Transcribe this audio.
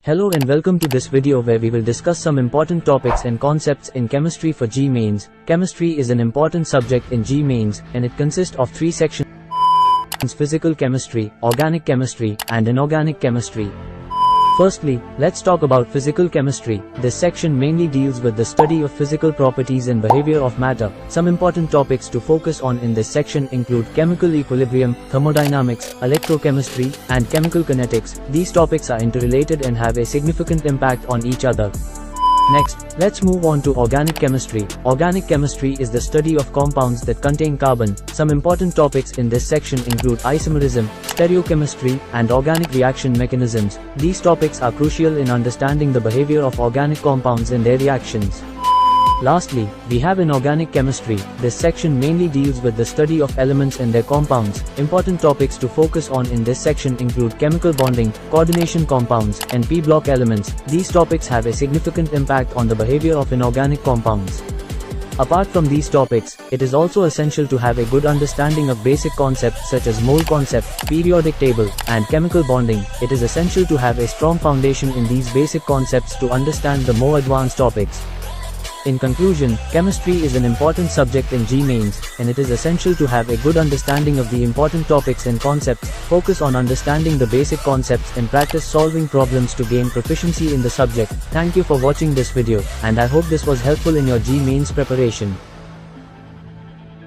Hello and welcome to this video where we will discuss some important topics and concepts in chemistry for JEE Mains. Chemistry is an important subject in JEE Mains and it consists of three sections: physical chemistry, organic chemistry, and inorganic chemistry. Firstly, let's talk about physical chemistry. This section mainly deals with the study of physical properties and behavior of matter. Some important topics to focus on in this section include chemical equilibrium, thermodynamics, electrochemistry, and chemical kinetics. These topics are interrelated and have a significant impact on each other. Next, let's move on to organic chemistry. Organic chemistry is the study of compounds that contain carbon. Some important topics in this section include isomerism, stereochemistry, and organic reaction mechanisms. These topics are crucial in understanding the behavior of organic compounds and their reactions. Lastly, we have inorganic chemistry. This section mainly deals with the study of elements and their compounds. Important topics to focus on in this section include chemical bonding, coordination compounds, and p-block elements. These topics have a significant impact on the behavior of inorganic compounds. Apart from these topics, it is also essential to have a good understanding of basic concepts such as mole concept, periodic table, and chemical bonding. It is essential to have a strong foundation in these basic concepts to understand the more advanced topics. In conclusion, chemistry is an important subject in JEE Mains, and it is essential to have a good understanding of the important topics and concepts. Focus on understanding the basic concepts and practice solving problems to gain proficiency in the subject. Thank you for watching this video, and I hope this was helpful in your JEE Mains preparation.